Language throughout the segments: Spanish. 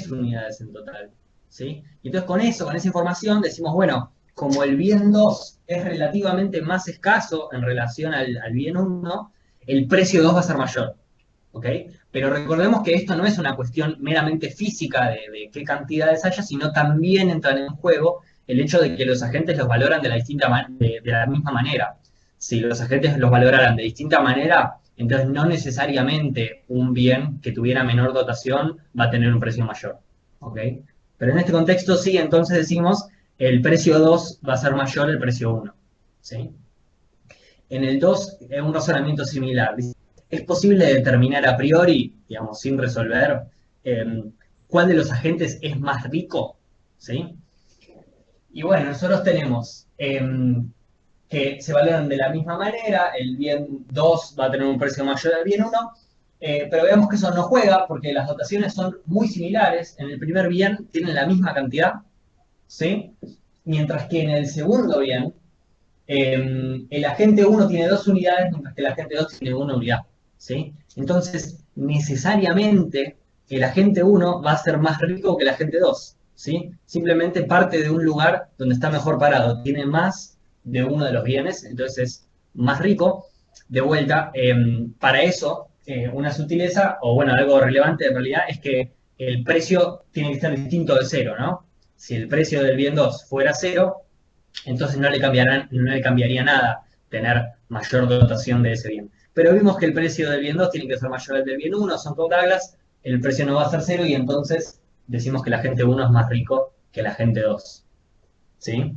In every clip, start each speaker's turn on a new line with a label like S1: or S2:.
S1: unidades en total, ¿sí? Y entonces con eso, con esa información, decimos, bueno, como el bien 2 es relativamente más escaso en relación al bien 1, el precio 2 va a ser mayor, ¿ok? Pero recordemos que esto no es una cuestión meramente física de qué cantidades haya, sino también entra en juego el hecho de que los agentes los valoran de la misma manera. Si los agentes los valoraran de distinta manera, entonces no necesariamente un bien que tuviera menor dotación va a tener un precio mayor, ¿ok? Pero en este contexto sí, entonces decimos el precio 2 va a ser mayor al precio 1, ¿sí? En el 2 es un razonamiento similar. Es posible determinar a priori, digamos, sin resolver, eh, cuál de los agentes es más rico, ¿sí? Y bueno, nosotros tenemos que se valoran de la misma manera, el bien 2 va a tener un precio mayor al bien 1, pero veamos que eso no juega porque las dotaciones son muy similares. En el primer bien tienen la misma cantidad, ¿sí? Mientras que en el segundo bien, el agente 1 tiene 2 unidades, mientras que el agente 2 tiene 1 unidad, ¿sí? Entonces, necesariamente, el agente 1 va a ser más rico que el agente 2, ¿sí? Simplemente parte de un lugar donde está mejor parado, tiene más de uno de los bienes, entonces es más rico. De vuelta, para eso, una sutileza, o bueno, algo relevante en realidad, es que el precio tiene que ser distinto de cero, ¿no? Si el precio del bien 2 fuera cero, entonces no le cambiaría nada tener mayor dotación de ese bien. Pero vimos que el precio del bien 2 tiene que ser mayor al del bien 1, son tablas, el precio no va a ser cero y entonces decimos que la gente 1 es más rico que la gente 2, ¿sí?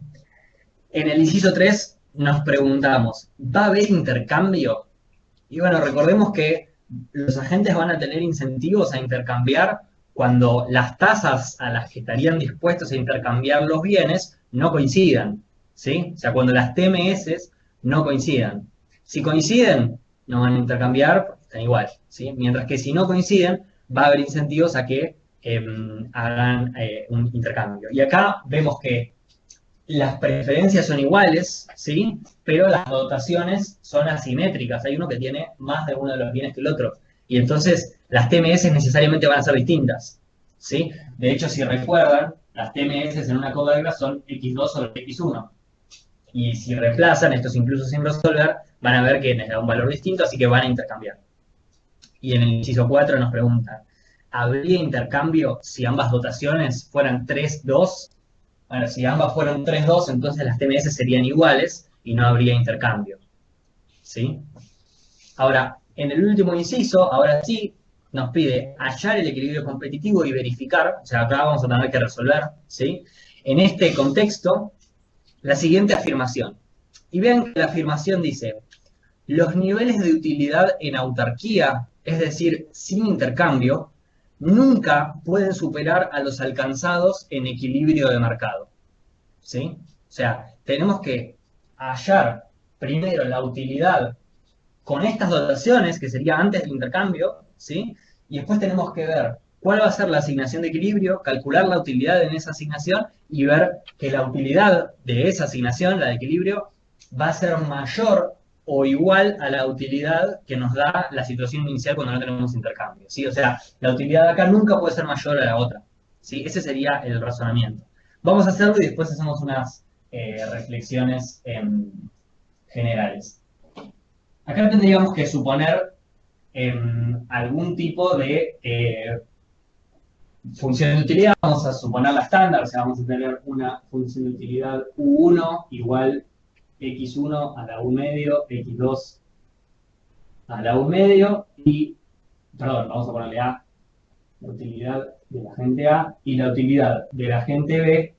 S1: En el inciso 3 nos preguntamos, ¿va a haber intercambio? Y bueno, recordemos que los agentes van a tener incentivos a intercambiar cuando las tasas a las que estarían dispuestos a intercambiar los bienes no coincidan, ¿sí? O sea, cuando las TMS no coincidan. Si coinciden, no van a intercambiar porque están igual, ¿sí? Mientras que si no coinciden, va a haber incentivos a que hagan un intercambio. Y acá vemos que las preferencias son iguales, ¿sí? Pero las dotaciones son asimétricas. Hay uno que tiene más de uno de los bienes que el otro. Y entonces las TMS necesariamente van a ser distintas, ¿sí? De hecho, si recuerdan, las TMS en una codebra son x2 sobre x1. Y si reemplazan, estos incluso sin resolver, van a ver que les da un valor distinto, así que van a intercambiar. Y en el inciso 4 nos preguntan, ¿habría intercambio si ambas dotaciones fueran 3, 2? Bueno, si ambas fueron 3-2, entonces las TMS serían iguales y no habría intercambio, ¿sí? Ahora, en el último inciso, ahora sí, nos pide hallar el equilibrio competitivo y verificar, o sea, acá vamos a tener que resolver, ¿sí? En este contexto, la siguiente afirmación. Y vean que la afirmación dice, los niveles de utilidad en autarquía, es decir, sin intercambio, nunca pueden superar a los alcanzados en equilibrio de mercado, ¿sí? O sea, tenemos que hallar primero la utilidad con estas dotaciones, que sería antes del intercambio, ¿sí? Y después tenemos que ver cuál va a ser la asignación de equilibrio, calcular la utilidad en esa asignación y ver que la utilidad de esa asignación, la de equilibrio, va a ser mayor o igual a la utilidad que nos da la situación inicial cuando no tenemos intercambio, ¿sí? O sea, la utilidad de acá nunca puede ser mayor a la otra, ¿sí? Ese sería el razonamiento. Vamos a hacerlo y después hacemos unas reflexiones generales. Acá tendríamos que suponer algún tipo de función de utilidad. Vamos a suponer la estándar, o sea, vamos a tener una función de utilidad U1 igual x1 a la U medio, x2 a la U medio y, perdón, vamos a ponerle A, la utilidad de la gente A y la utilidad de la gente B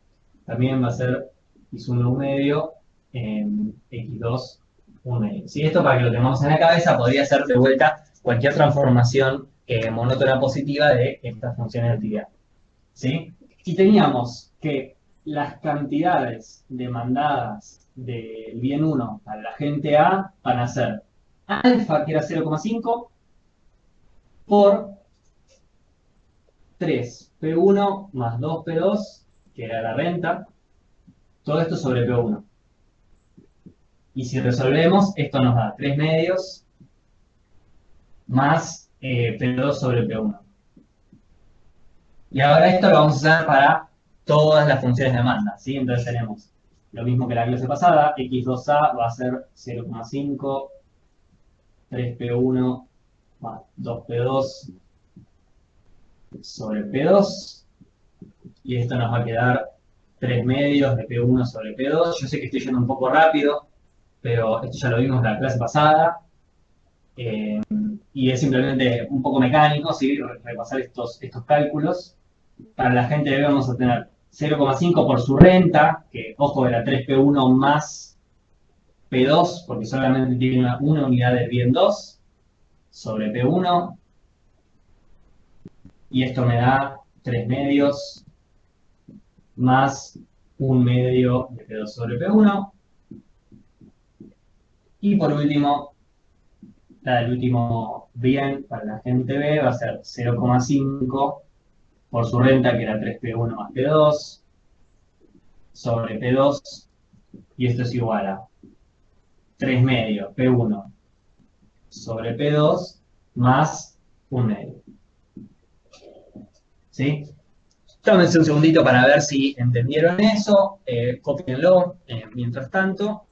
S1: también va a ser x1 U medio, x2 U medio. ¿Sí? Esto para que lo tengamos en la cabeza podría ser de vuelta cualquier transformación monótona positiva de estas funciones de utilidad, ¿sí? Y teníamos que las cantidades demandadas del bien 1 para la gente A van a ser alfa, que era 0,5, por 3P1 más 2P2, que era la renta, todo esto sobre P1. Y si resolvemos, esto nos da 3 medios más P2 sobre P1. Y ahora esto lo vamos a usar para todas las funciones de demanda, ¿sí? Entonces tenemos lo mismo que la clase pasada, x2a va a ser 0,5, 3p1 más 2p2 sobre p2, y esto nos va a quedar 3 medios de p1 sobre p2. Yo sé que estoy yendo un poco rápido, pero esto ya lo vimos en la clase pasada, y es simplemente un poco mecánico, ¿sí? Repasar estos cálculos. Para la gente B vamos a tener 0,5 por su renta, que ojo era 3p1 más p2, porque solamente tiene una unidad de bien 2 sobre p1, y esto me da 3 medios más 1 medio de p2 sobre p1. Y por último, la del último bien para la gente B va a ser 0,5 por su renta, que era 3p1 más p2 sobre p2, y esto es igual a 3 medios p1 sobre p2 más 1 medio. ¿Sí? Tómense un segundito para ver si entendieron eso, cópienlo mientras tanto.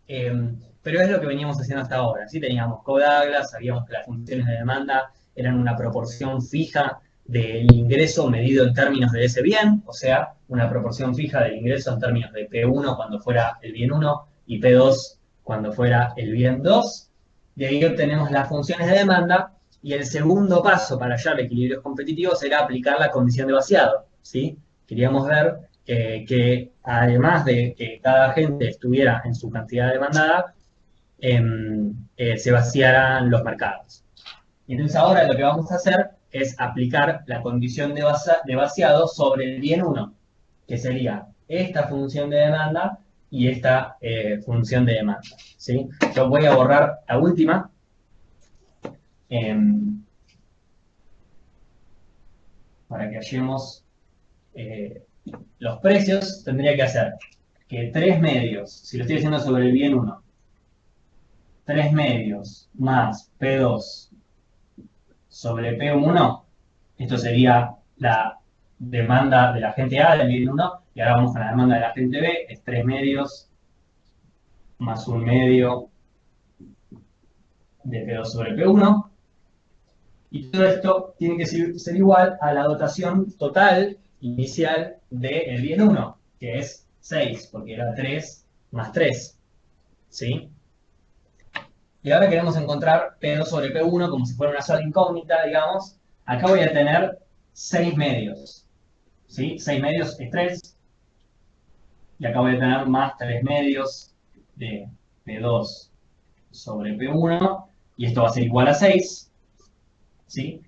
S1: Pero es lo que veníamos haciendo hasta ahora. ¿Sí? Teníamos Code-Douglas, sabíamos que las funciones de demanda eran una proporción fija del ingreso medido en términos de ese bien, o sea, una proporción fija del ingreso en términos de P1 cuando fuera el bien 1 y P2 cuando fuera el bien 2. De ahí obtenemos las funciones de demanda, y el segundo paso para hallar equilibrios competitivos era aplicar la condición de vaciado. ¿Sí? Queríamos ver que además de que cada agente estuviera en su cantidad demandada, se vaciaran los mercados. Y entonces ahora lo que vamos a hacer es aplicar la condición de vaciado sobre el bien 1, que sería esta función de demanda y esta función de demanda. ¿Sí? Yo voy a borrar la última. Para que hallemos los precios, tendría que hacer que 3 medios, si lo estoy haciendo sobre el bien 1, 3 medios más P2 sobre P1, esto sería la demanda de la gente A del bien 1, y ahora vamos a la demanda de la gente B, es 3 medios más 1 medio de P2 sobre P1, y todo esto tiene que ser igual a la dotación total inicial del bien 1, que es 6, porque era 3 más 3, ¿sí? Y ahora queremos encontrar P2 sobre P1 como si fuera una sola incógnita, digamos. Acá voy a tener 6 medios, ¿sí? 6 medios es 3, y acá voy a tener más 3 medios de P2 sobre P1, y esto va a ser igual a 6, ¿sí?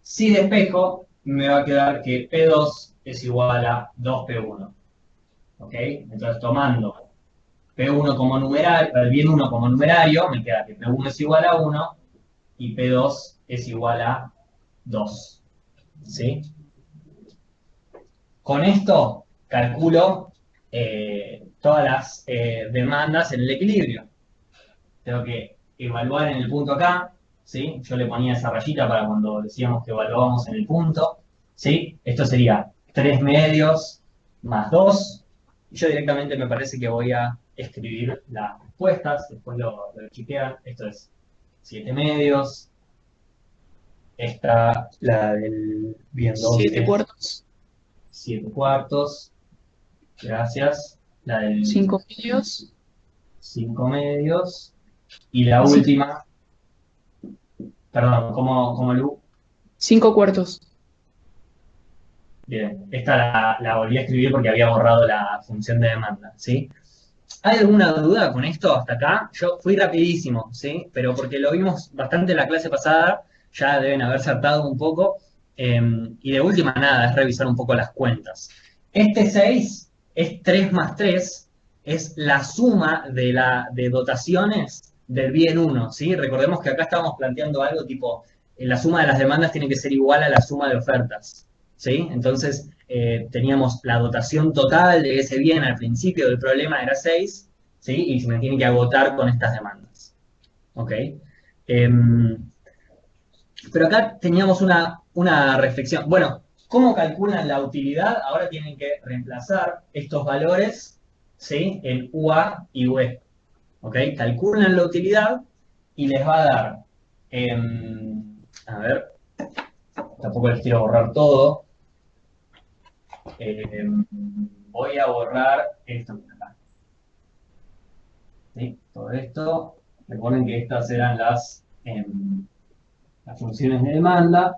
S1: Si despejo, me va a quedar que P2 es igual a 2P1, ¿ok? Entonces, tomando P1 como numerario, el bien 1 como numerario, me queda que P1 es igual a 1 y P2 es igual a 2, ¿sí? Con esto calculo todas las demandas en el equilibrio. Tengo que evaluar en el punto acá, ¿sí? Yo le ponía esa rayita para cuando decíamos que evaluábamos en el punto, ¿sí? Esto sería 3 medios más 2. Y yo directamente me parece que voy a escribir las respuestas, después lo chequean. Esto es 7 medios. Esta, la del bien 2
S2: 7
S1: es
S2: cuartos,
S1: 7 cuartos. Gracias. La del
S2: 5 medios,
S1: 5 medios. Y la
S2: así,
S1: última, perdón, ¿cómo Lu?
S2: 5 cuartos.
S1: Bien, esta la volví a escribir porque había borrado la función de demanda, ¿sí? ¿Hay alguna duda con esto hasta acá? Yo fui rapidísimo, ¿sí? Pero porque lo vimos bastante en la clase pasada, ya deben haber saltado un poco. Y de última nada, es revisar un poco las cuentas. Este 6 es 3 más 3, es la suma de dotaciones del bien 1, ¿sí? Recordemos que acá estábamos planteando algo tipo, la suma de las demandas tiene que ser igual a la suma de ofertas, ¿sí? Entonces, teníamos la dotación total de ese bien al principio del problema era 6, ¿sí? Y se me tiene que agotar con estas demandas, ¿ok? Pero acá teníamos una reflexión. Bueno, ¿Cómo calculan la utilidad? Ahora tienen que reemplazar estos valores, ¿sí?, en UA y UE. ¿Ok? Calculan la utilidad y les va a dar, a ver, tampoco les quiero borrar todo. Voy a borrar esto que está acá. ¿Sí? Todo esto. Recuerden que estas eran las funciones de demanda.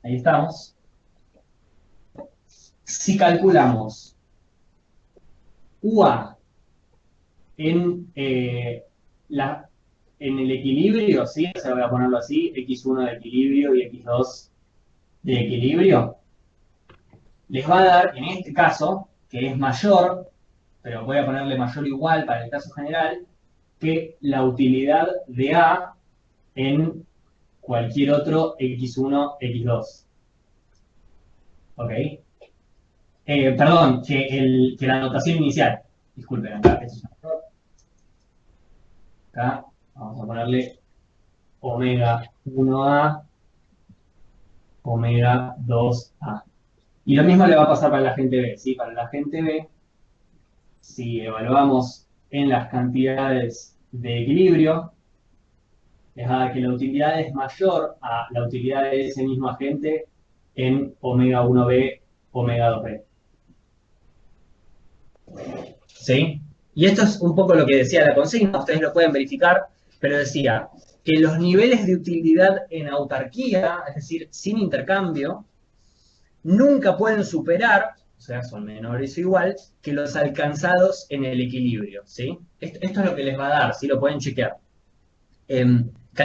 S1: Ahí estamos. Si calculamos UA en, en el equilibrio, ¿sí? O sea, voy a ponerlo así, x1 de equilibrio y x2 de equilibrio, les va a dar, en este caso, que es mayor, pero voy a ponerle mayor o igual para el caso general, que la utilidad de A en cualquier otro x1, x2. ¿Ok? Perdón, que la notación inicial. Disculpen, acá, esto es un error. Acá vamos a ponerle omega 1A, omega 2A. Y lo mismo le va a pasar para la gente B, ¿sí? Para la gente B, si evaluamos en las cantidades de equilibrio, les va a dar que la utilidad es mayor a la utilidad de ese mismo agente en omega 1B, omega 2B. ¿Sí? Y esto es un poco lo que decía la consigna, ustedes lo pueden verificar, pero decía que los niveles de utilidad en autarquía, es decir, sin intercambio, nunca pueden superar, o sea, son menores o igual, que los alcanzados en el equilibrio, ¿sí? Esto es lo que les va a dar, ¿sí? Lo pueden chequear.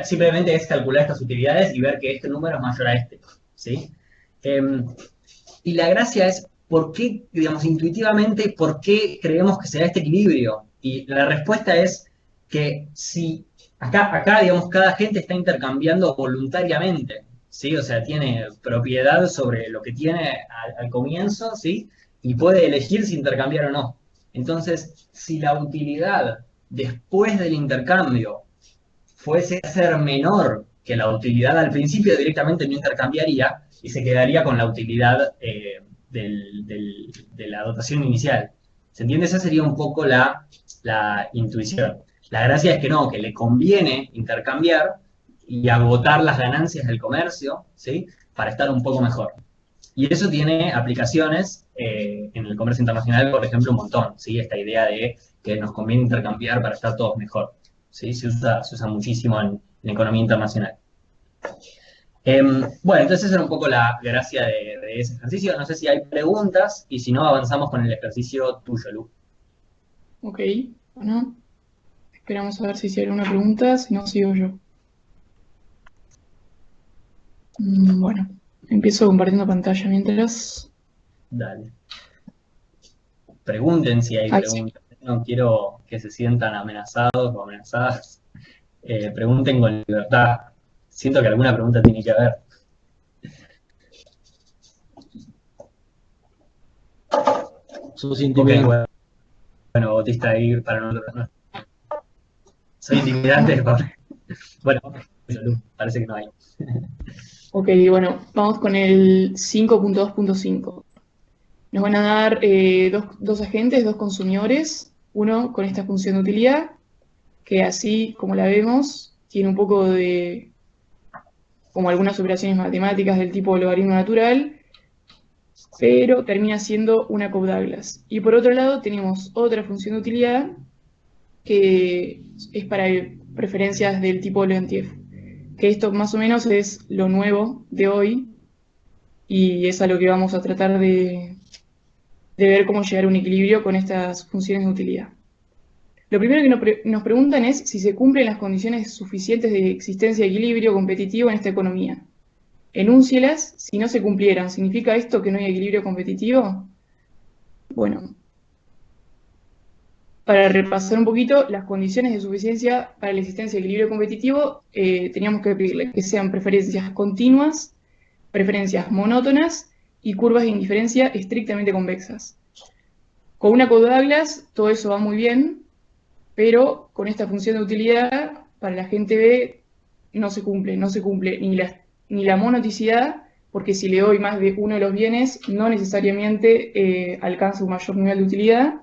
S1: Simplemente es calcular estas utilidades y ver que este número es mayor a este, ¿sí? Y la gracia es, ¿por qué, digamos, intuitivamente, por qué creemos que se da este equilibrio? Y la respuesta es que si acá digamos, cada agente está intercambiando voluntariamente, ¿sí? O sea, tiene propiedad sobre lo que tiene al comienzo, ¿sí? Y puede elegir si intercambiar o no. Entonces, si la utilidad después del intercambio fuese a ser menor que la utilidad al principio, directamente no intercambiaría y se quedaría con la utilidad de la dotación inicial. ¿Se entiende? Esa sería un poco la intuición. La gracia es que no, que le conviene intercambiar y agotar las ganancias del comercio, ¿sí? Para estar un poco mejor. Y eso tiene aplicaciones en el comercio internacional, por ejemplo, un montón, ¿sí? Esta idea de que nos conviene intercambiar para estar todos mejor, ¿sí? Se usa muchísimo en economía internacional. Bueno, entonces esa era un poco la gracia de ese ejercicio. No sé si hay preguntas y si no, avanzamos con el ejercicio tuyo, Lu.
S2: Ok, bueno. Esperamos a ver si hay alguna pregunta, si no, sigo yo. Bueno, empiezo compartiendo pantalla mientras.
S1: Dale. Pregunten si hay preguntas. No quiero que se sientan amenazados o amenazadas. Pregunten con libertad. Siento que alguna pregunta tiene que haber.
S3: Sos intimidante.
S1: Okay, bueno, Bautista, ahí para nosotros. No. Soy intimidante, bueno, parece que no hay.
S2: Ok, bueno, vamos con el 5.2.5. Nos van a dar dos agentes, dos consumidores, uno con esta función de utilidad, que así como la vemos, tiene un poco de, como algunas operaciones matemáticas del tipo logaritmo natural, pero termina siendo una Cobb-Douglas. Y por otro lado tenemos otra función de utilidad que es para preferencias del tipo Leontief, que esto más o menos es lo nuevo de hoy y es a lo que vamos a tratar de ver cómo llegar a un equilibrio con estas funciones de utilidad. Lo primero que nos preguntan es si se cumplen las condiciones suficientes de existencia de equilibrio competitivo en esta economía. Enúncielas si no se cumplieran. ¿Significa esto que no hay equilibrio competitivo? Bueno, para repasar un poquito, las condiciones de suficiencia para la existencia de equilibrio competitivo, teníamos que pedirle que sean preferencias continuas, preferencias monótonas y curvas de indiferencia estrictamente convexas. Con una Cobb-Douglas todo eso va muy bien, pero con esta función de utilidad, para la gente B no se cumple ni la monoticidad porque si le doy más de uno de los bienes, no necesariamente alcanza un mayor nivel de utilidad,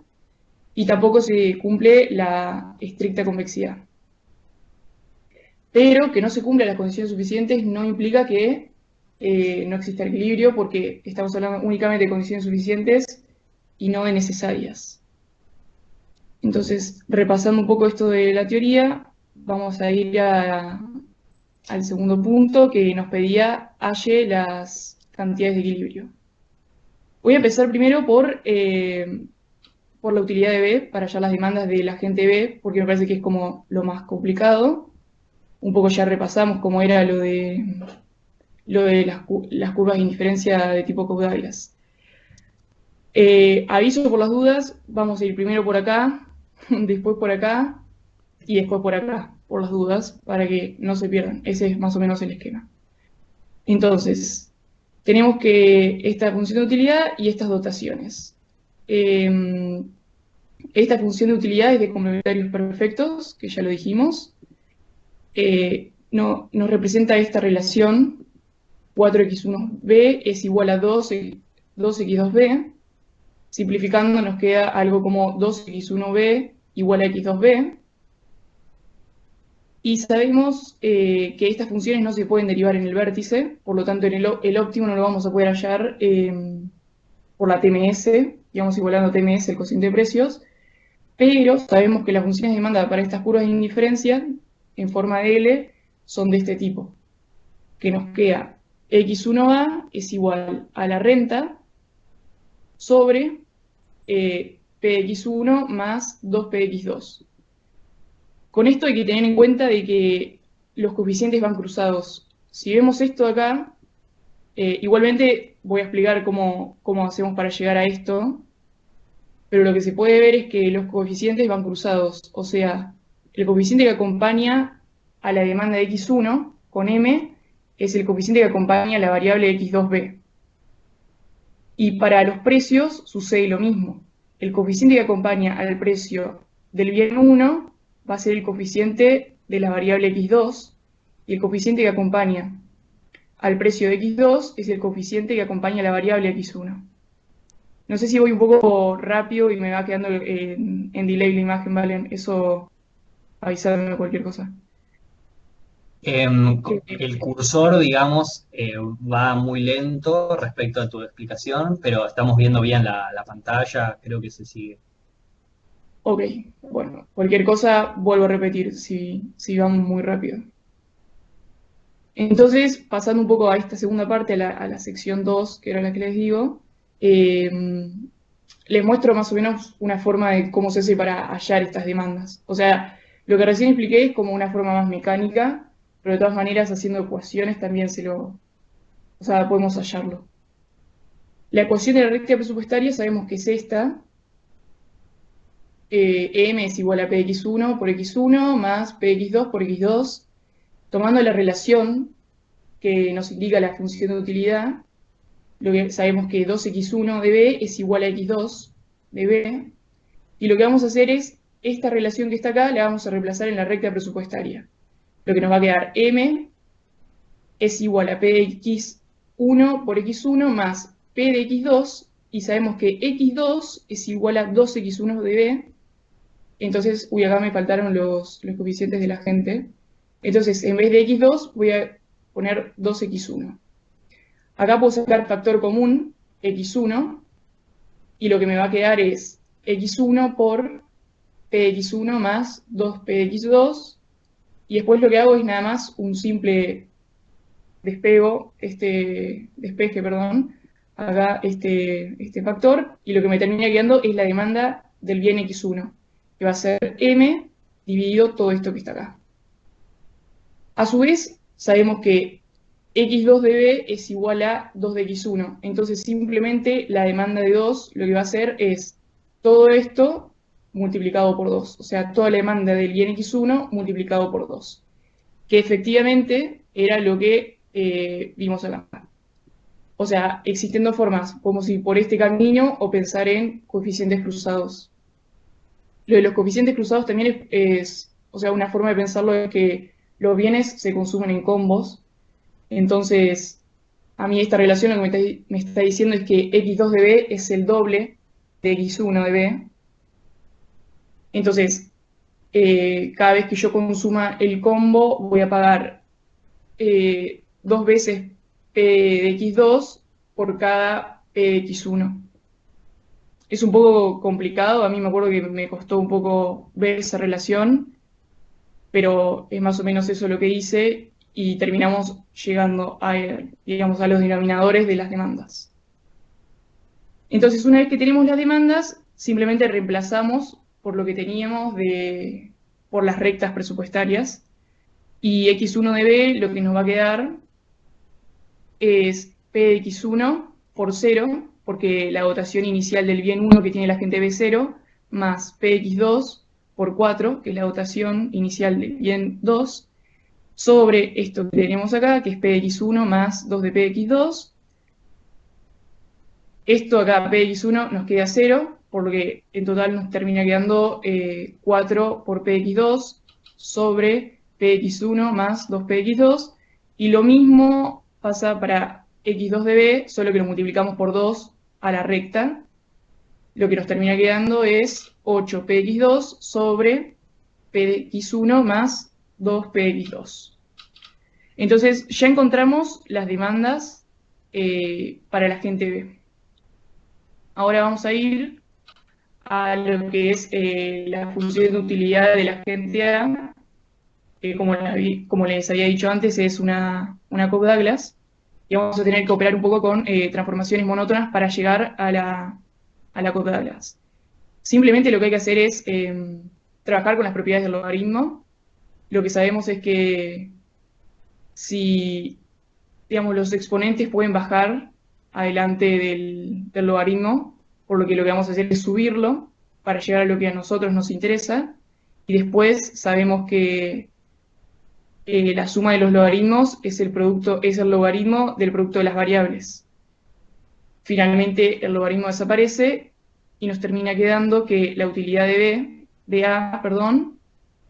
S2: y tampoco se cumple la estricta convexidad. Pero que no se cumplan las condiciones suficientes no implica que no exista equilibrio, porque estamos hablando únicamente de condiciones suficientes y no de necesarias. Entonces, repasando un poco esto de la teoría, vamos a ir al segundo punto que nos pedía halle las cantidades de equilibrio. Voy a empezar primero por la utilidad de B, para hallar las demandas del agente B, porque me parece que es como lo más complicado. Un poco ya repasamos cómo era lo de las curvas de indiferencia de tipo Cobb-Douglas. Aviso por las dudas, vamos a ir primero por acá, después por acá y después por acá, por las dudas, para que no se pierdan. Ese es más o menos el esquema. Entonces, tenemos que esta función de utilidad y estas dotaciones. Esta función de utilidad es de complementarios perfectos, que ya lo dijimos. Nos representa esta relación 4x1b es igual a 2x2b. Simplificando nos queda algo como 2x1b igual a x2b. Y sabemos que estas funciones no se pueden derivar en el vértice, por lo tanto el óptimo no lo vamos a poder hallar por la TMS, digamos igualando TMS, el cociente de precios, pero sabemos que las funciones de demanda para estas curvas de indiferencia en forma de L son de este tipo, que nos queda x1a es igual a la renta sobre px1 más 2px2. Con esto hay que tener en cuenta de que los coeficientes van cruzados. Si vemos esto acá, igualmente voy a explicar cómo hacemos para llegar a esto, pero lo que se puede ver es que los coeficientes van cruzados, o sea, el coeficiente que acompaña a la demanda de x1 con m es el coeficiente que acompaña a la variable x2b. Y para los precios sucede lo mismo. El coeficiente que acompaña al precio del bien 1 va a ser el coeficiente de la variable x2, y el coeficiente que acompaña al precio de x2 es el coeficiente que acompaña a la variable x1. No sé si voy un poco rápido y me va quedando en delay la imagen, ¿vale? Eso, avisarme cualquier cosa.
S1: El cursor, digamos, va muy lento respecto a tu explicación, pero estamos viendo bien la pantalla, creo que se sigue.
S2: Ok, bueno, cualquier cosa vuelvo a repetir si vamos muy rápido. Entonces, pasando un poco a esta segunda parte, a la sección 2, que era la que les digo, les muestro más o menos una forma de cómo se hace para hallar estas demandas. O sea, lo que recién expliqué es como una forma más mecánica, pero de todas maneras haciendo ecuaciones también podemos hallarlo. La ecuación de la recta presupuestaria sabemos que es esta. M es igual a px1 por x1 más px2 por x2, tomando la relación que nos indica la función de utilidad. Lo que sabemos que 2x1 de b es igual a x2 de b, y lo que vamos a hacer es, esta relación que está acá la vamos a reemplazar en la recta presupuestaria. Lo que nos va a quedar m es igual a px1 por x1 más p de x2, y sabemos que x2 es igual a 2x1 de b. Entonces, acá me faltaron los coeficientes de la gente. Entonces, en vez de x2 voy a poner 2x1. Acá puedo sacar factor común, x1, y lo que me va a quedar es x1 por px1 más 2px2, y después lo que hago es nada más un simple despeje, perdón, acá este factor, y lo que me termina quedando es la demanda del bien x1, que va a ser m dividido todo esto que está acá. A su vez, sabemos que x2 de b es igual a 2 de x1, entonces simplemente la demanda de 2 lo que va a hacer es todo esto multiplicado por 2, o sea, toda la demanda del bien x1 multiplicado por 2, que efectivamente era lo que vimos acá. O sea, existen dos formas, podemos ir por este camino o pensar en coeficientes cruzados. Lo de los coeficientes cruzados también o sea, una forma de pensarlo es que los bienes se consumen en combos. Entonces, a mí esta relación lo que me está diciendo es que x2 de b es el doble de x1 de b. Entonces, cada vez que yo consuma el combo, voy a pagar 2 veces p de x2 por cada p de x1. Es un poco complicado, a mí me acuerdo que me costó un poco ver esa relación, pero es más o menos eso lo que hice y terminamos llegando a, digamos, a los denominadores de las demandas. Entonces, una vez que tenemos las demandas, simplemente reemplazamos por lo que teníamos por las rectas presupuestarias, y x1 de b lo que nos va a quedar es p de x1 por 0, porque la dotación inicial del bien 1 que tiene la gente B0, más p de x2 por 4, que es la dotación inicial del bien 2, sobre esto que tenemos acá, que es p de x1 más 2 de p de x2. Esto acá, p de x1, nos queda 0, por lo que en total nos termina quedando 4 por p de x2 sobre p de x1 más 2p de x2. Y lo mismo pasa para x2 de b, solo que lo multiplicamos por 2 a la recta. Lo que nos termina quedando es 8p de x2 sobre p de x1 más 2p de x2. Entonces ya encontramos las demandas para la gente B. Ahora vamos a ir a lo que es la función de utilidad de la gente A, que como les había dicho antes es una Cobb-Douglas, y vamos a tener que operar un poco con transformaciones monótonas para llegar a la Cobb-Douglas. Simplemente lo que hay que hacer es trabajar con las propiedades del logaritmo. Lo que sabemos es que si, digamos, los exponentes pueden bajar adelante del logaritmo, por lo que vamos a hacer es subirlo para llegar a lo que a nosotros nos interesa, y después sabemos que la suma de los logaritmos es el logaritmo del producto de las variables. Finalmente el logaritmo desaparece y nos termina quedando que la utilidad de A,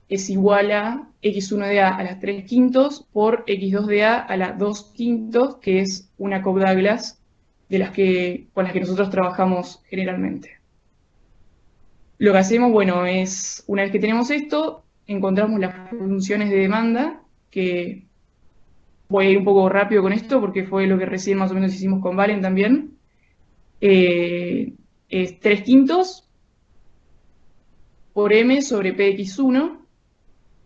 S2: es igual a x1 de A a las 3 quintos por x2 de A a las 2 quintos, que es una Cobb-Douglas con las que nosotros trabajamos generalmente. Lo que hacemos, bueno, es, una vez que tenemos esto, encontramos las funciones de demanda, que voy a ir un poco rápido con esto, porque fue lo que recién más o menos hicimos con Valen también. Es 3 quintos por m sobre p de x1,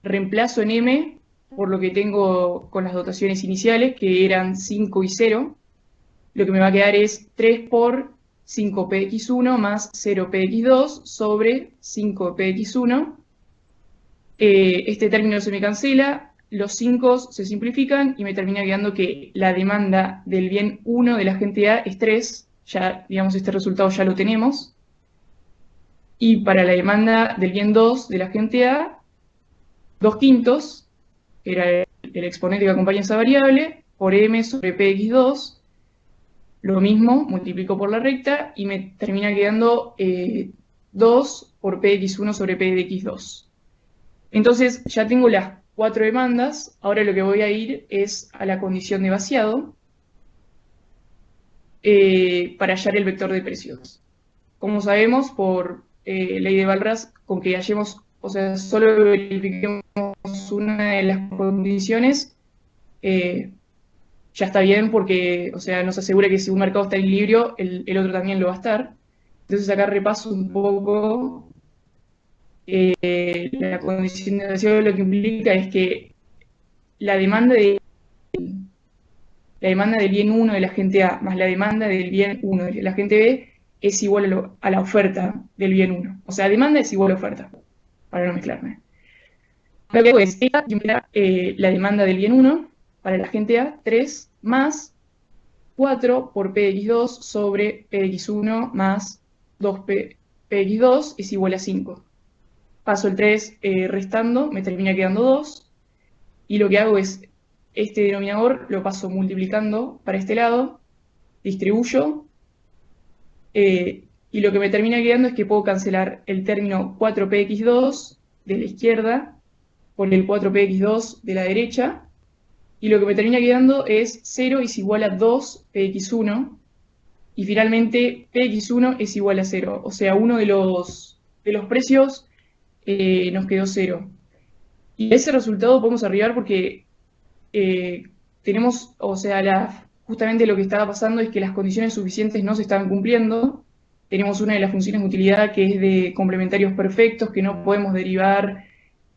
S2: reemplazo en m por lo que tengo con las dotaciones iniciales, que eran 5 y 0, lo que me va a quedar es 3 por 5px1 más 0px2 sobre 5px1. Este término se me cancela, los 5 se simplifican y me termina quedando que la demanda del bien 1 de la gente A es 3, ya digamos este resultado ya lo tenemos. Y para la demanda del bien 2 de la gente A, 2 quintos, que era el exponente que acompaña esa variable, por m sobre px2, lo mismo, multiplico por la recta y me termina quedando 2 por px1 sobre p de x2. Entonces ya tengo las 4 demandas, ahora lo que voy a ir es a la condición de vaciado para hallar el vector de precios. Como sabemos, por ley de Walras, con que hallemos, o sea, solo verifiquemos una de las condiciones, ya está bien, porque, o sea, nos asegura que si un mercado está en equilibrio, el otro también lo va a estar. Entonces acá repaso un poco la condición de vaciado. Lo que implica es que la demanda del bien 1 de la gente A más la demanda del bien 1 de la gente B es igual a la oferta del bien 1. O sea, demanda es igual a oferta, para no mezclarme. Lo que hago es la demanda del bien 1 para la gente A, 3 más 4 por px2 sobre px1 más 2px2 es igual a 5. Paso el 3 restando, me termina quedando 2. Y lo que hago es, este denominador lo paso multiplicando para este lado, distribuyo, y lo que me termina quedando es que puedo cancelar el término 4px2 de la izquierda por el 4px2 de la derecha, y lo que me termina quedando es 0 es igual a 2 px1, y finalmente px1 es igual a 0, o sea, uno de los precios nos quedó 0. Y ese resultado podemos arribar porque tenemos, o sea, justamente lo que estaba pasando es que las condiciones suficientes no se estaban cumpliendo. Tenemos una de las funciones de utilidad que es de complementarios perfectos, que no podemos derivar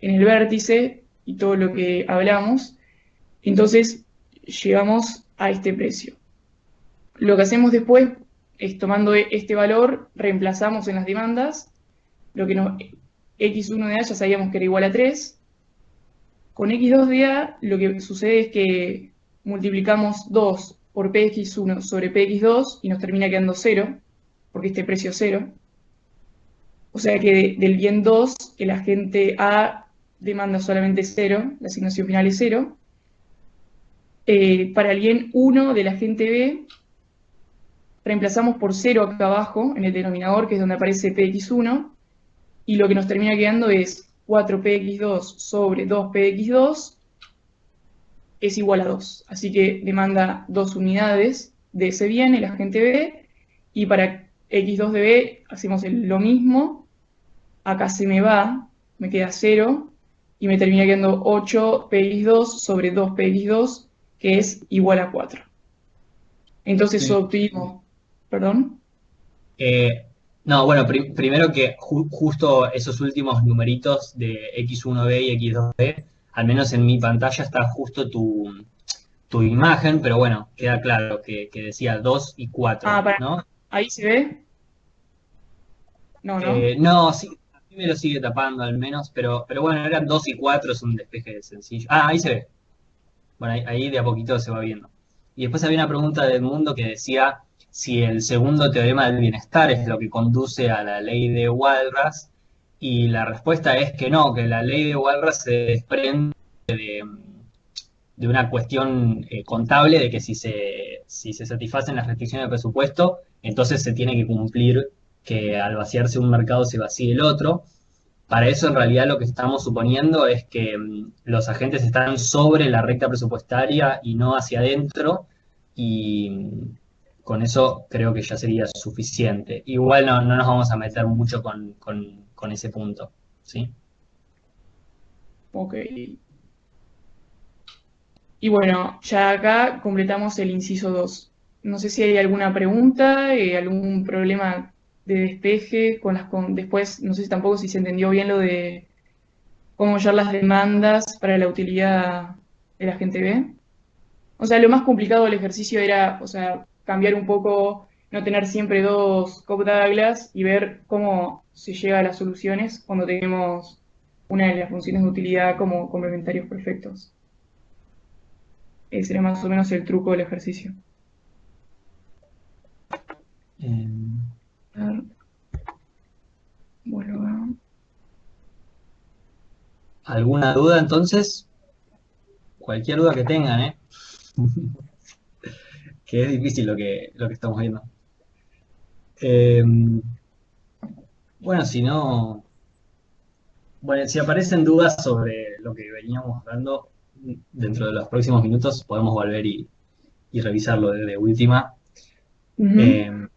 S2: en el vértice y todo lo que hablamos. Entonces, llegamos a este precio. Lo que hacemos después es, tomando este valor, reemplazamos en las demandas, lo que nos, x1 de A ya sabíamos que era igual a 3. Con x2 de A lo que sucede es que multiplicamos 2 por px1 sobre px2 y nos termina quedando 0, porque este precio es 0. O sea que del bien 2, el agente A demanda solamente 0, la asignación final es 0. Para el bien 1 del agente B, reemplazamos por 0 acá abajo, en el denominador, que es donde aparece px1, y lo que nos termina quedando es 4px2 sobre 2px2 es igual a 2. Así que demanda 2 unidades de ese bien, el agente B, y para x2 de B hacemos lo mismo. Acá se me va, me queda 0, y me termina quedando 8px2 sobre 2px2, que es igual a 4. Entonces
S1: Sí.
S2: obtuvimos, perdón.
S1: No, bueno, primero que justo esos últimos numeritos de X1B y X2B, al menos en mi pantalla está justo tu imagen, pero bueno, queda claro que decía 2 y 4,
S2: Para,
S1: ¿no?
S2: ahí se ve. No, ¿no?
S1: No, sí, a mí me lo sigue tapando al menos, pero bueno, eran 2 y 4, es un despeje sencillo. Ah, ahí se ve. Bueno, ahí de a poquito se va viendo. Y después había una pregunta de Edmundo que decía si el segundo teorema del bienestar es lo que conduce a la ley de Walras, y la respuesta es que no, que la ley de Walras se desprende de una cuestión contable de que si se satisfacen las restricciones del presupuesto, entonces se tiene que cumplir que al vaciarse un mercado se vacíe el otro. Para eso, en realidad, lo que estamos suponiendo es que los agentes están sobre la recta presupuestaria y no hacia adentro, y con eso creo que ya sería suficiente. Igual no nos vamos a meter mucho con ese punto, ¿sí?
S2: Ok. Y bueno, ya acá completamos el inciso 2. No sé si hay alguna pregunta, algún problema de despeje después, no sé si tampoco si se entendió bien lo de cómo hallar las demandas para la utilidad de la gente B. O sea, lo más complicado del ejercicio era, o sea, cambiar un poco, no tener siempre dos Cobb-Douglas y ver cómo se llega a las soluciones cuando tenemos una de las funciones de utilidad como complementarios perfectos. Ese sería más o menos el truco del ejercicio.
S1: Eh,
S2: A ver, vuelvo a...
S1: ¿Alguna duda entonces? Cualquier duda que tengan, ¿eh? Que es difícil lo que estamos viendo. Eh, bueno, si no, bueno, si aparecen dudas sobre lo que veníamos hablando, dentro de los próximos minutos podemos volver y revisarlo desde última.
S2: Ujú.
S1: Eh,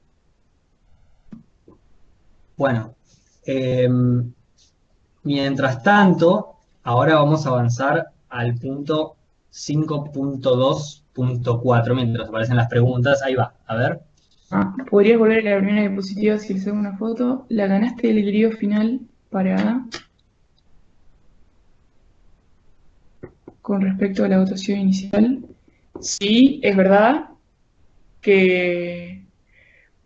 S1: bueno, eh, mientras tanto, ahora vamos a avanzar al punto 5.2.4, mientras aparecen las preguntas. Ahí va, a ver.
S2: Podrías volver a la primera diapositiva si les hago una foto. La ganaste del griego final para con respecto a la votación inicial. Sí, es verdad que...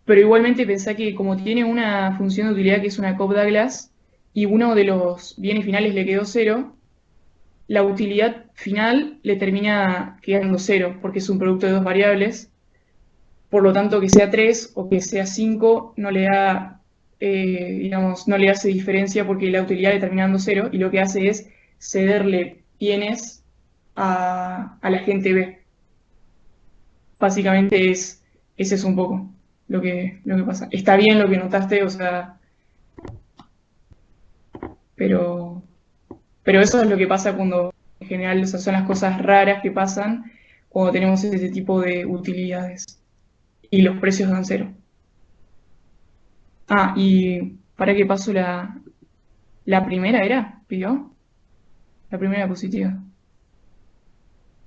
S2: Pero igualmente pensá que como tiene una función de utilidad que es una Cobb-Douglas y uno de los bienes finales le quedó 0, la utilidad final le termina quedando 0 porque es un producto de dos variables. Por lo tanto, que sea 3 o que sea 5 no le da, digamos, no le hace diferencia porque la utilidad le termina dando 0 y lo que hace es cederle bienes a la gente B. Básicamente ese es un poco lo que pasa. Está bien lo que notaste, o sea, pero, pero eso es lo que pasa cuando En general, o sea, son las cosas raras que pasan cuando tenemos este tipo de utilidades. Y los precios dan cero. Ah, y para que paso la primera era, pidió. La primera diapositiva.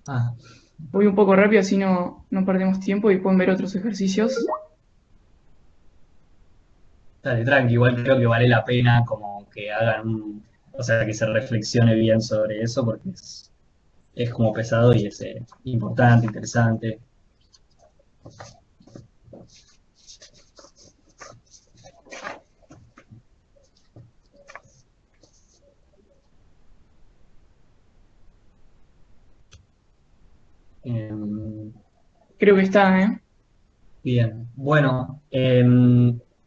S1: Ah,
S2: Voy un poco rápido, así no perdemos tiempo y pueden ver otros ejercicios.
S1: dale, tranqui, igual creo que vale la pena como que hagan o sea, que se reflexione bien sobre eso, porque es como pesado y es importante, interesante. Em,
S2: Creo que está, ¿eh?
S1: Bien, bueno,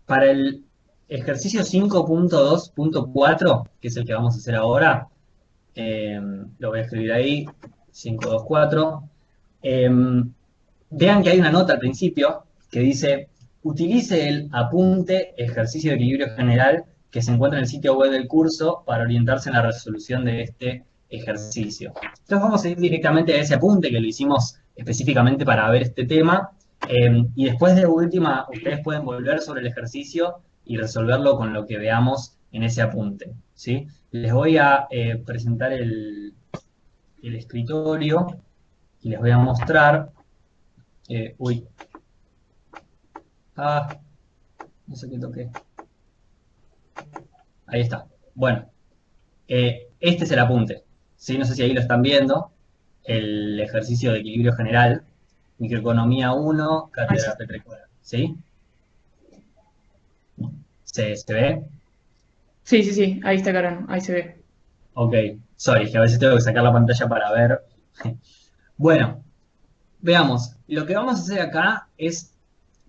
S1: para el ejercicio 5.2.4, que es el que vamos a hacer ahora, lo voy a escribir ahí, 5.2.4. Vean que hay una nota al principio que dice, utilice el apunte ejercicio de equilibrio general que se encuentra en el sitio web del curso para orientarse en la resolución de este ejercicio. Entonces vamos a ir directamente a ese apunte que lo hicimos específicamente para ver este tema. Y después de última, ustedes pueden volver sobre el ejercicio y resolverlo con lo que veamos en ese apunte, ¿sí? Les voy a presentar el escritorio y les voy a mostrar. Uy, no sé qué toqué. Ahí está. Bueno, este es el apunte, ¿sí? No sé si ahí lo están viendo. El ejercicio de equilibrio general, microeconomía 1,
S2: Ahí sí.
S1: cátedra Petricular, ¿sí? ¿Se ve?
S2: Sí, sí, sí, ahí está Carano, ahí se ve.
S1: Ok, sorry, que a veces tengo que sacar la pantalla para ver. Bueno, veamos. Lo que vamos a hacer acá es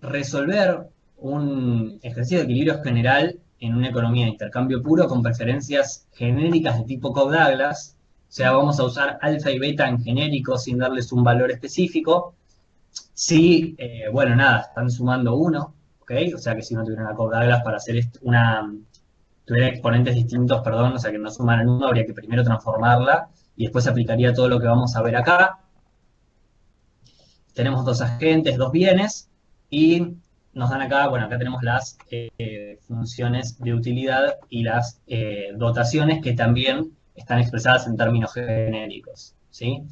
S1: resolver un ejercicio de equilibrio general en una economía de intercambio puro con preferencias genéricas de tipo Cobb-Douglas. O sea, vamos a usar alfa y beta en genérico sin darles un valor específico. Si, bueno, nada, están sumando uno, ¿ok? O sea que si no tuvieran a Cobb-Douglas para hacer tuviera exponentes distintos, perdón, o sea que no sumaran uno, habría que primero transformarla y después se aplicaría todo lo que vamos a ver acá. Tenemos dos agentes, dos bienes, y nos dan acá, bueno, acá tenemos las funciones de utilidad y las dotaciones que también están expresadas en términos genéricos, ¿sí?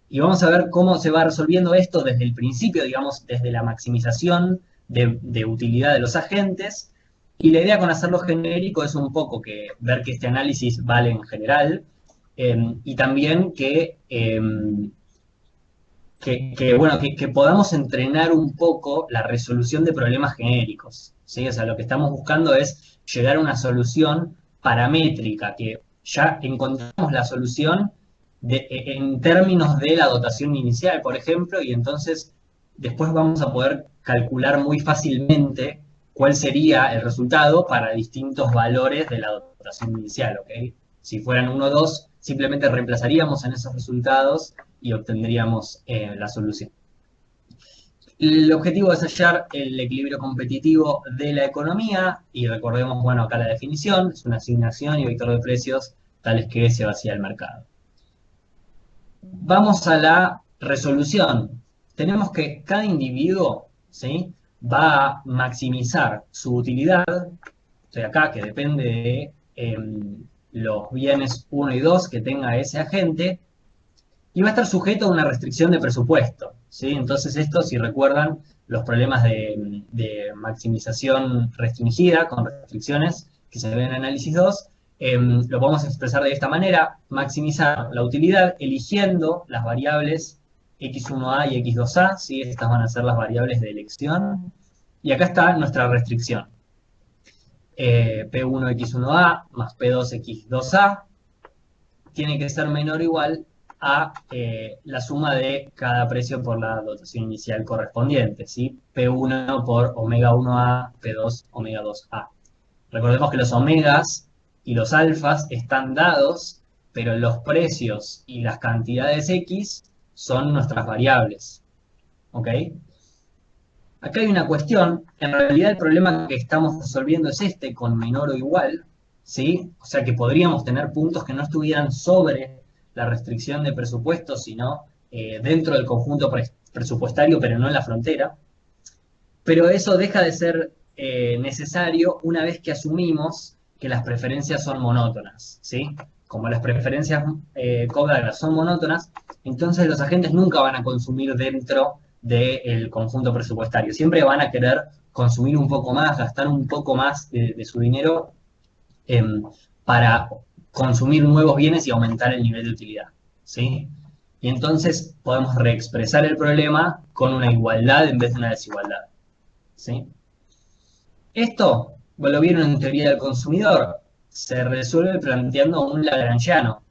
S1: Y vamos a ver cómo se va resolviendo esto desde el principio, digamos, desde la maximización de utilidad de los agentes. Y la idea con hacerlo genérico es un poco que ver que este análisis vale en general, y también bueno, que podamos entrenar un poco la resolución de problemas genéricos, ¿sí? O sea, lo que estamos buscando es llegar a una solución paramétrica, que ya encontramos la solución en términos de la dotación inicial, por ejemplo, y entonces después vamos a poder calcular muy fácilmente cuál sería el resultado para distintos valores de la dotación inicial, ¿ok? Si fueran 1 o 2, simplemente reemplazaríamos en esos resultados y obtendríamos la solución. El objetivo es hallar el equilibrio competitivo de la economía y recordemos, bueno, acá la definición, es una asignación y vector de precios tales que se vacía el mercado. Vamos a la resolución. Tenemos que cada individuo, ¿sí?, va a maximizar su utilidad, o sea, acá que depende de los bienes 1 y 2 que tenga ese agente, y va a estar sujeto a una restricción de presupuesto, ¿sí? Entonces esto, si recuerdan los problemas de maximización restringida con restricciones que se ven en análisis 2, lo podemos expresar de esta manera: maximizar la utilidad eligiendo las variables x1a y x2a, ¿sí? Estas van a ser las variables de elección. Y acá está nuestra restricción. P1x1a más P2x2a tiene que ser menor o igual a la suma de cada precio por la dotación inicial correspondiente, ¿sí? P1 por omega 1A, P2 omega 2A. Recordemos que los omegas y los alfas están dados, pero los precios y las cantidades X son nuestras variables, ¿ok? Acá hay una cuestión, en realidad el problema que estamos resolviendo es este, con menor o igual, ¿sí? O sea que podríamos tener puntos que no estuvieran sobre la restricción de presupuesto, sino dentro del conjunto presupuestario, pero no en la frontera. Pero eso deja de ser necesario una vez que asumimos que las preferencias son monótonas, ¿sí? Como las preferencias Kohlberger son monótonas, entonces los agentes nunca van a consumir dentro del conjunto presupuestario. Siempre van a querer consumir un poco más, gastar un poco más de su dinero para consumir nuevos bienes y aumentar el nivel de utilidad, ¿sí? Y entonces podemos reexpresar el problema con una igualdad en vez de una desigualdad, ¿sí? Esto, lo vieron en teoría del consumidor, se resuelve planteando un lagrangiano.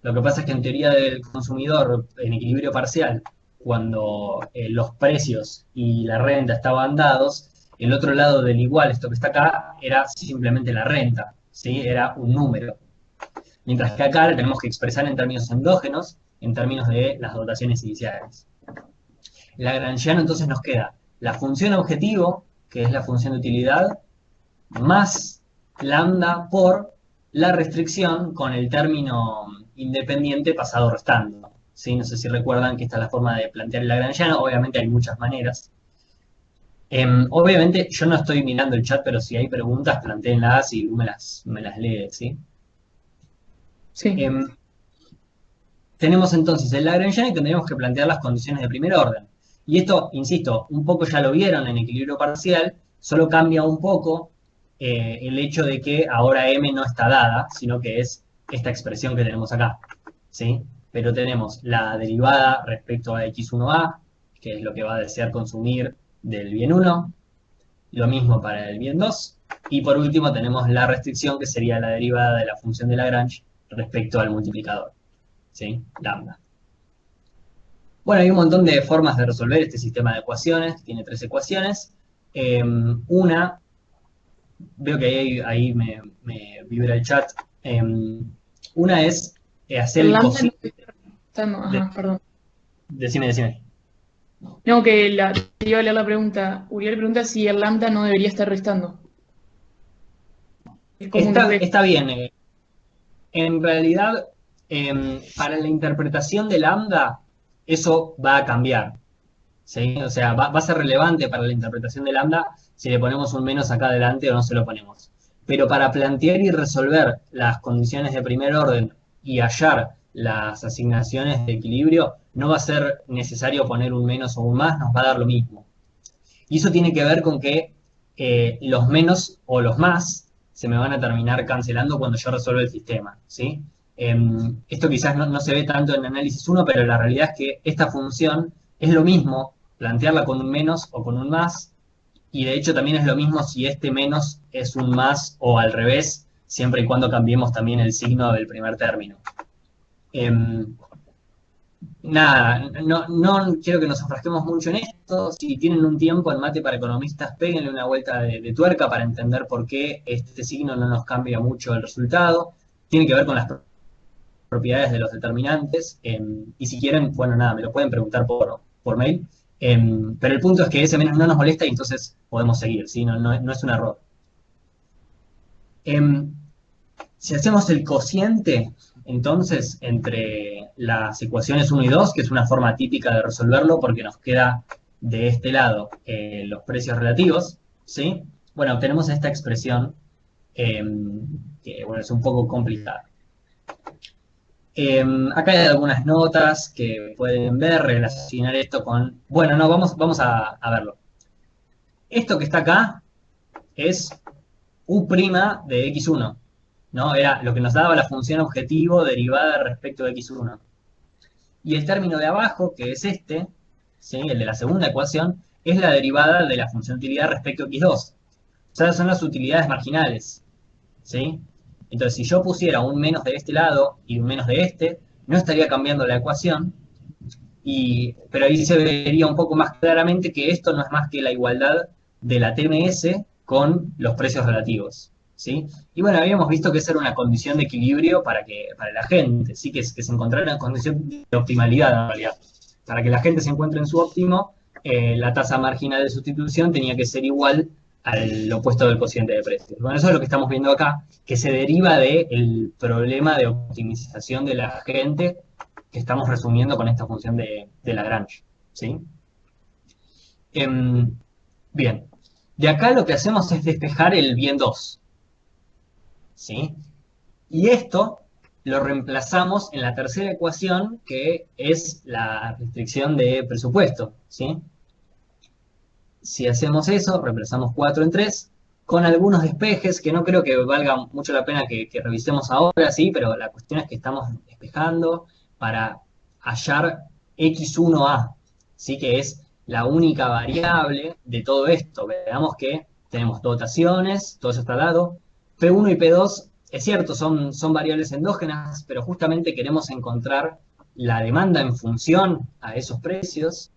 S1: Lo que pasa es que en teoría del consumidor, en equilibrio parcial, cuando los precios y la renta estaban dados, el otro lado del igual, esto que está acá, era simplemente la renta, ¿sí? Era un número. Mientras que acá la tenemos que expresar en términos endógenos, en términos de las dotaciones iniciales. Lagrangiano entonces nos queda la función objetivo, que es la función de utilidad, más lambda por la restricción con el término independiente pasado restando, ¿sí? No sé si recuerdan que esta es la forma de plantear el lagrangiano, obviamente hay muchas maneras. Obviamente yo no estoy mirando el chat, pero si hay preguntas, plantéenlas y me las lees, ¿sí?
S2: Sí.
S1: Tenemos entonces el lagrangiano y tendremos que plantear las condiciones de primer orden. Y esto, insisto, un poco ya lo vieron en equilibrio parcial, solo cambia un poco el hecho de que ahora m no está dada, sino que es esta expresión que tenemos acá, ¿sí? Pero tenemos la derivada respecto a x1a, que es lo que va a desear consumir del bien 1, lo mismo para el bien 2, y por último tenemos la restricción, que sería la derivada de la función de Lagrange respecto al multiplicador, ¿sí? Lambda. Bueno, hay un montón de formas de resolver este sistema de ecuaciones, tiene 3 ecuaciones. Una, veo que ahí me vibra el chat. Una es hacer el
S2: Lambda
S1: cociente.
S2: Ajá, perdón.
S1: Decime.
S2: No, que te iba a leer la pregunta. Uriel pregunta si el lambda no debería estar restando. Es como
S1: Está bien. En realidad, para la interpretación de lambda, eso va a cambiar, ¿sí? O sea, va a ser relevante para la interpretación de lambda si le ponemos un menos acá adelante o no se lo ponemos. Pero para plantear y resolver las condiciones de primer orden y hallar las asignaciones de equilibrio, no va a ser necesario poner un menos o un más, nos va a dar lo mismo. Y eso tiene que ver con que los menos o los más se me van a terminar cancelando cuando yo resuelva el sistema, ¿sí? Esto quizás no se ve tanto en análisis 1, pero la realidad es que esta función es lo mismo plantearla con un menos o con un más, y de hecho también es lo mismo si este menos es un más o al revés, siempre y cuando cambiemos también el signo del primer término. Nada, no quiero que nos enfrasquemos mucho en esto. Si tienen un tiempo en Mate para Economistas, péguenle una vuelta de tuerca para entender por qué este signo no nos cambia mucho el resultado. Tiene que ver con las propiedades de los determinantes. Y si quieren, bueno, nada, me lo pueden preguntar por mail. Pero el punto es que ese menos no nos molesta y entonces podemos seguir, ¿sí? No es un error. Si hacemos el cociente, entonces, entre las ecuaciones 1 y 2, que es una forma típica de resolverlo porque nos queda de este lado los precios relativos, ¿sí? Bueno, obtenemos esta expresión que, bueno, es un poco complicada. Acá hay algunas notas que pueden ver, relacionar esto con... Bueno, no, vamos a verlo. Esto que está acá es U' de x1, ¿no? Era lo que nos daba la función objetivo derivada respecto de x1. Y el término de abajo, que es este, ¿sí? El de la segunda ecuación, es la derivada de la función de utilidad respecto a x2. O sea, son las utilidades marginales, ¿sí? Entonces, si yo pusiera un menos de este lado y un menos de este, no estaría cambiando la ecuación, pero ahí se vería un poco más claramente que esto no es más que la igualdad de la TMS con los precios relativos, ¿sí? Y bueno, habíamos visto que esa era una condición de equilibrio para la gente, ¿sí? Que se encontrara una condición de optimalidad, en realidad. Para que la gente se encuentre en su óptimo, la tasa marginal de sustitución tenía que ser igual al opuesto del cociente de precios. Bueno, eso es lo que estamos viendo acá, que se deriva del problema de optimización de la gente que estamos resumiendo con esta función de Lagrange, ¿sí? Bien, de acá lo que hacemos es despejar el bien 2, ¿sí? Y esto lo reemplazamos en la tercera ecuación, que es la restricción de presupuesto, ¿sí? Si hacemos eso, reemplazamos 4 en 3, con algunos despejes que no creo que valga mucho la pena que revisemos ahora, sí, pero la cuestión es que estamos despejando para hallar x1a, ¿sí? Que es la única variable de todo esto. Veamos que tenemos dotaciones, todo eso está dado. P1 y P2, es cierto, son variables endógenas, pero justamente queremos encontrar la demanda en función a esos precios.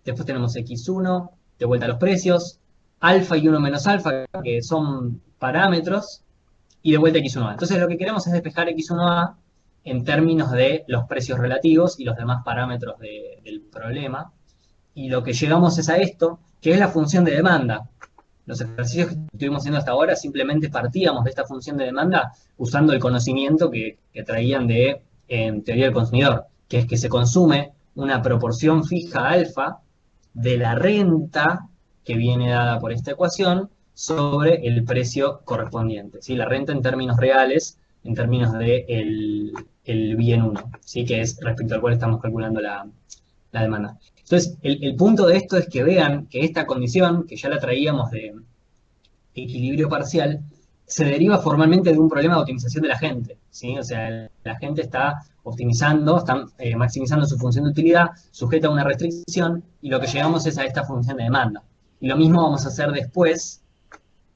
S1: Después tenemos x1, de vuelta a los precios, alfa y 1 menos alfa, que son parámetros, y de vuelta x1a. Entonces lo que queremos es despejar x1a en términos de los precios relativos y los demás parámetros del problema. Y lo que llegamos es a esto, que es la función de demanda. Los ejercicios que estuvimos haciendo hasta ahora simplemente partíamos de esta función de demanda usando el conocimiento que traían de teoría del consumidor, que es que se consume una proporción fija alfa de la renta que viene dada por esta ecuación sobre el precio correspondiente, ¿sí? La renta en términos reales, en términos de el bien 1, ¿sí? Que es respecto al cual estamos calculando la demanda. Entonces, el punto de esto es que vean que esta condición, que ya la traíamos de equilibrio parcial, se deriva formalmente de un problema de optimización de la gente, ¿sí? O sea, la gente está optimizando, está maximizando su función de utilidad, sujeta a una restricción, y lo que llegamos es a esta función de demanda. Y lo mismo vamos a hacer después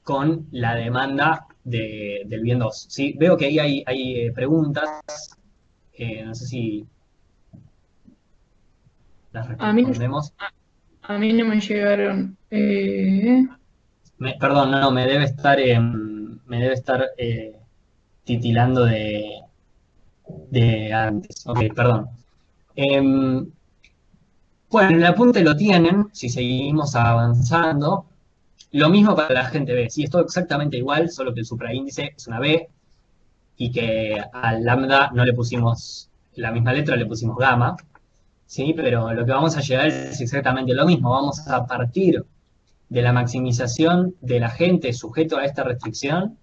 S1: con la demanda del bien 2, ¿sí? Veo que ahí hay preguntas, no sé si las
S2: A mí,
S1: respondemos.
S2: a mí no me llegaron.
S1: Perdón, no, me debe estar, titilando de antes. Ok, perdón. Bueno, en el apunte lo tienen, si seguimos avanzando. Lo mismo para la gente B. Sí, es todo exactamente igual, solo que el supraíndice es una B y que al lambda no le pusimos la misma letra, le pusimos gamma. ¿Sí? Pero lo que vamos a llegar es exactamente lo mismo. Vamos a partir de la maximización del agente sujeto a esta restricción,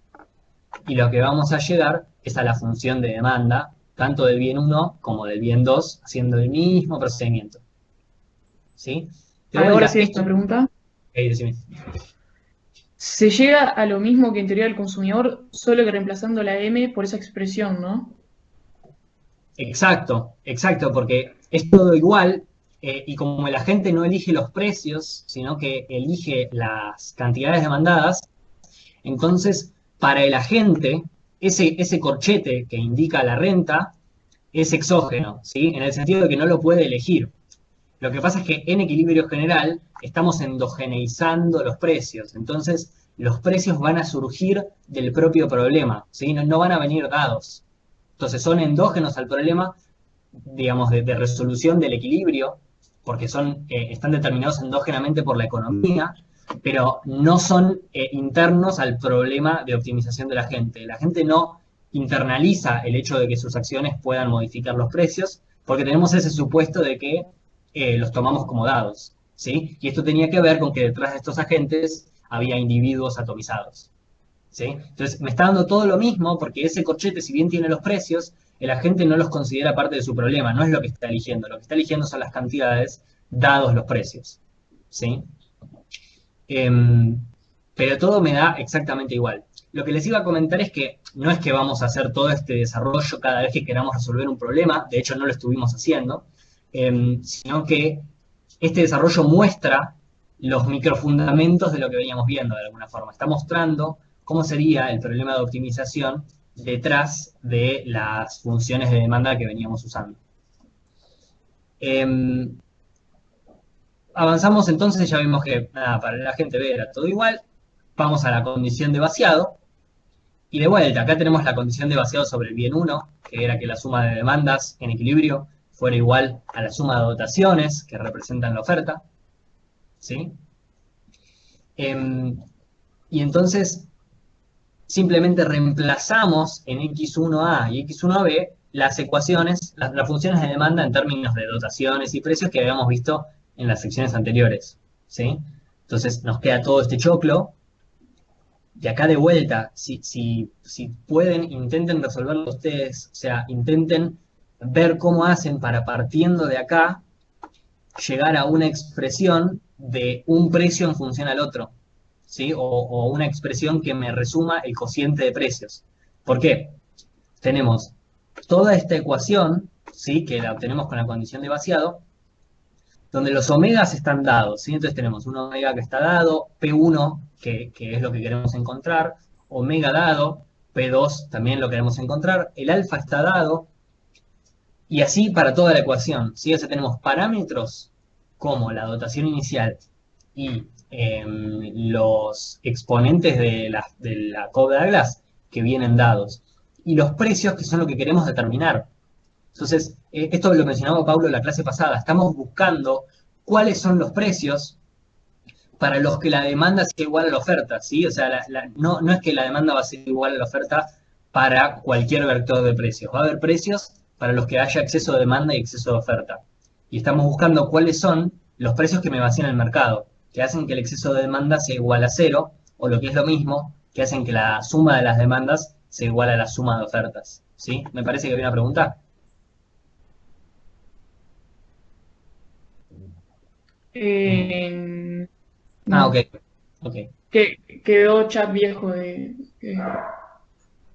S1: y lo que vamos a llegar es a la función de demanda, tanto del bien 1 como del bien 2, haciendo el mismo procedimiento. ¿Sí? De
S2: Ahora
S1: vuelta,
S2: sí, esta pregunta.
S1: decime.
S2: Se llega a lo mismo que en teoría del consumidor, solo que reemplazando la M por esa expresión, ¿no?
S1: Exacto, porque es todo igual, y como la gente no elige los precios, sino que elige las cantidades demandadas, entonces para el agente ese corchete que indica la renta es exógeno, ¿sí? En el sentido de que no lo puede elegir. Lo que pasa es que en equilibrio general estamos endogeneizando los precios, entonces los precios van a surgir del propio problema, ¿sí? No van a venir dados. Entonces son endógenos al problema, digamos, de resolución del equilibrio, porque están determinados endógenamente por la economía, pero no son internos al problema de optimización de la gente. La gente no internaliza el hecho de que sus acciones puedan modificar los precios, porque tenemos ese supuesto de que los tomamos como dados, ¿sí? Y esto tenía que ver con que detrás de estos agentes había individuos atomizados, ¿sí? Entonces me está dando todo lo mismo, porque ese corchete, si bien tiene los precios, el agente no los considera parte de su problema, no es lo que está eligiendo. Lo que está eligiendo son las cantidades dados los precios, ¿sí? Pero todo me da exactamente igual. Lo que les iba a comentar es que no es que vamos a hacer todo este desarrollo cada vez que queramos resolver un problema, de hecho no lo estuvimos haciendo, sino que este desarrollo muestra los microfundamentos de lo que veníamos viendo de alguna forma. Está mostrando cómo sería el problema de optimización detrás de las funciones de demanda que veníamos usando. Avanzamos entonces, ya vimos que nada, para la gente B era todo igual. Vamos a la condición de vaciado. Y de vuelta, acá tenemos la condición de vaciado sobre el bien 1, que era que la suma de demandas en equilibrio fuera igual a la suma de dotaciones que representan la oferta, ¿sí? Y entonces simplemente reemplazamos en x1a y x1b las ecuaciones, las funciones de demanda en términos de dotaciones y precios que habíamos visto en las secciones anteriores, ¿sí? Entonces nos queda todo este choclo. Y acá de vuelta, si pueden, intenten resolverlo ustedes, o sea, intenten ver cómo hacen para, partiendo de acá, llegar a una expresión de un precio en función al otro, ¿sí? O una expresión que me resuma el cociente de precios. ¿Por qué? Tenemos toda esta ecuación, ¿sí? Que la obtenemos con la condición de vaciado, donde los omegas están dados, ¿sí? Entonces tenemos un omega que está dado, P1, que es lo que queremos encontrar, omega dado, P2 también lo queremos encontrar, el alfa está dado, y así para toda la ecuación, ¿sí? O sea, tenemos parámetros como la dotación inicial y los exponentes de la Cobb-Douglas que vienen dados, y los precios que son lo que queremos determinar. Entonces, esto lo mencionaba Pablo en la clase pasada, estamos buscando cuáles son los precios para los que la demanda sea igual a la oferta, ¿sí? O sea, no es que la demanda va a ser igual a la oferta para cualquier vector de precios. Va a haber precios para los que haya exceso de demanda y exceso de oferta. Y estamos buscando cuáles son los precios que me vacían el mercado, que hacen que el exceso de demanda sea igual a cero, o lo que es lo mismo, que hacen que la suma de las demandas sea igual a la suma de ofertas, ¿sí? Me parece que había una pregunta.
S2: No,
S1: Ok. Ok.
S2: quedó chat viejo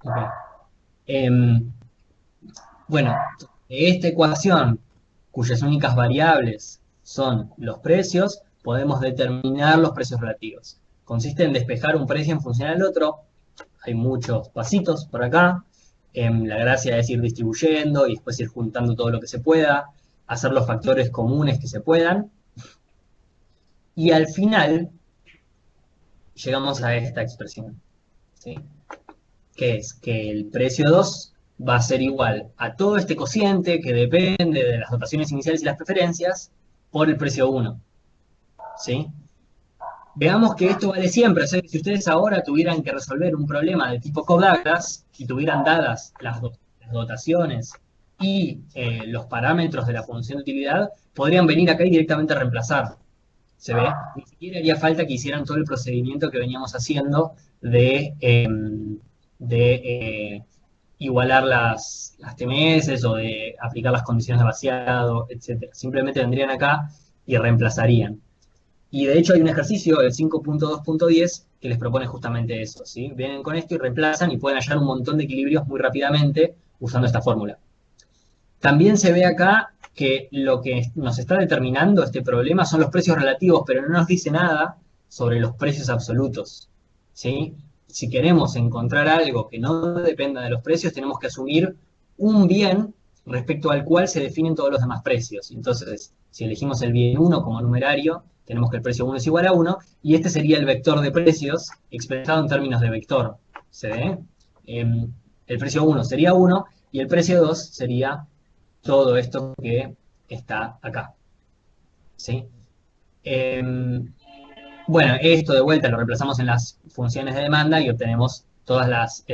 S1: Ok. Bueno, de esta ecuación, cuyas únicas variables son los precios, podemos determinar los precios relativos. Consiste en despejar un precio en función al otro. Hay muchos pasitos por acá. La gracia es ir distribuyendo y después ir juntando todo lo que se pueda, hacer los factores comunes que se puedan. Y al final llegamos a esta expresión, ¿sí? Que es que el precio 2 va a ser igual a todo este cociente que depende de las dotaciones iniciales y las preferencias por el precio 1, ¿sí? Veamos que esto vale siempre, o sea, que si ustedes ahora tuvieran que resolver un problema de tipo Cobb-Douglas y tuvieran dadas las dotaciones y los parámetros de la función de utilidad, podrían venir acá y directamente reemplazar. ¿Se ve? Ni siquiera haría falta que hicieran todo el procedimiento que veníamos haciendo de igualar las TMS o de aplicar las condiciones de vaciado, etc. Simplemente vendrían acá y reemplazarían. Y de hecho hay un ejercicio, el 5.2.10, que les propone justamente eso, ¿sí? Vienen con esto y reemplazan y pueden hallar un montón de equilibrios muy rápidamente usando esta fórmula. También se ve acá que lo que nos está determinando este problema son los precios relativos, pero no nos dice nada sobre los precios absolutos, ¿sí? Si queremos encontrar algo que no dependa de los precios, tenemos que asumir un bien respecto al cual se definen todos los demás precios. Entonces, si elegimos el bien 1 como numerario, tenemos que el precio 1 es igual a 1, y este sería el vector de precios expresado en términos de vector. ¿Se ve? El precio 1 sería 1, y el precio 2 sería todo esto que está acá, ¿sí? Bueno, esto de vuelta lo reemplazamos en las funciones de demanda y obtenemos todas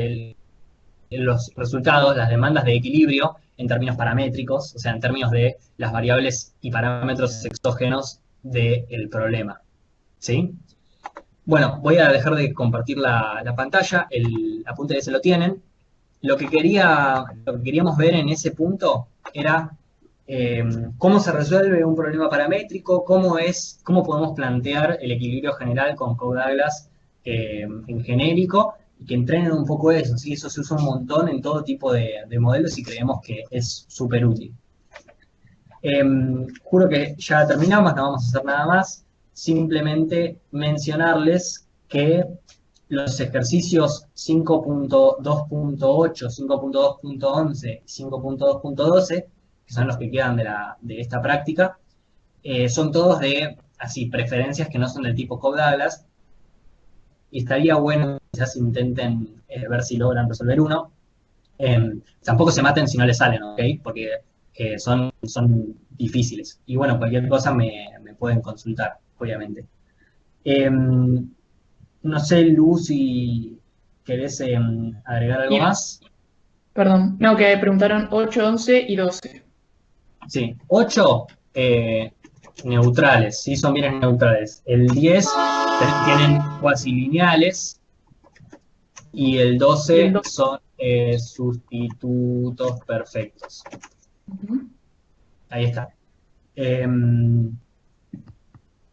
S1: los resultados, las demandas de equilibrio en términos paramétricos, o sea, en términos de las variables y parámetros exógenos del problema, ¿sí? Bueno, voy a dejar de compartir la pantalla, el apunte de ese lo tienen. Lo que queríamos ver en ese punto era cómo se resuelve un problema paramétrico, cómo podemos plantear el equilibrio general con Cobb-Douglas en genérico, y que entrenen un poco eso, ¿sí? Eso se usa un montón en todo tipo de modelos y creemos que es súper útil. Juro que ya terminamos, no vamos a hacer nada más, simplemente mencionarles que los ejercicios 5.2.8, 5.2.11 y 5.2.12, que son los que quedan de esta práctica, son todos de así preferencias que no son del tipo Cobb-Douglas, y estaría bueno que quizás intenten ver si logran resolver uno. Tampoco se maten si no les salen, ¿ok? Porque son difíciles. Y bueno, cualquier cosa me pueden consultar, obviamente. No sé, Lu, si querés agregar algo
S2: Y,
S1: más.
S2: perdón, no, que preguntaron 8, 11 y 12.
S1: Sí, 8 neutrales, sí, son bienes neutrales. El 10 tienen cuasi lineales y el
S2: Y el
S1: 12
S2: 12.
S1: son sustitutos perfectos.
S2: Ujú.
S1: Ahí está. Em,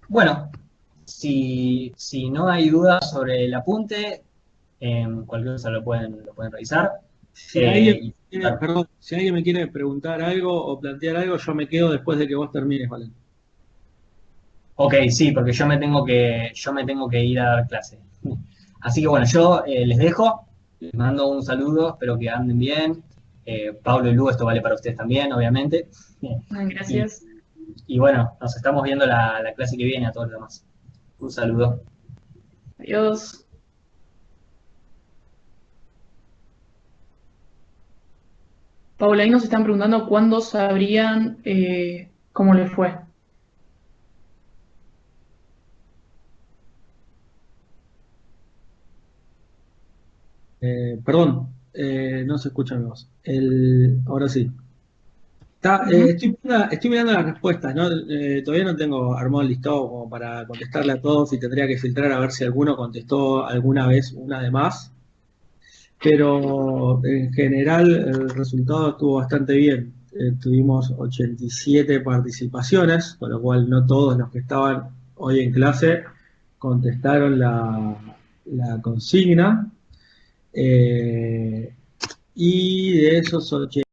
S1: bueno, si no hay dudas sobre el apunte, cualquier cosa lo pueden revisar.
S3: Si alguien,
S1: Y, claro,
S3: perdón, si alguien me quiere preguntar algo o plantear algo, yo me quedo después de que vos termines, Valen.
S1: ok, sí, porque yo me tengo que ir a dar clase. Así que bueno, yo les dejo, les mando un saludo, espero que anden bien. Pablo y Lu, esto vale para ustedes también, obviamente. Y,
S2: Gracias.
S1: y bueno, nos estamos viendo la clase que viene a todos los demás. Un saludo.
S2: Adiós. Paula, ahí nos están preguntando cuándo sabrían cómo les fue.
S3: Perdón, no se escucha mi voz. Ahora sí.
S2: Ujú.
S3: Estoy mirando las respuestas, ¿no? Todavía no tengo armado el listado como para contestarle a todos y tendría que filtrar a ver si alguno contestó alguna vez una de más. Pero en general el resultado estuvo bastante bien. Tuvimos 87 participaciones, con lo cual no todos los que estaban hoy en clase contestaron la consigna. Y de esos 80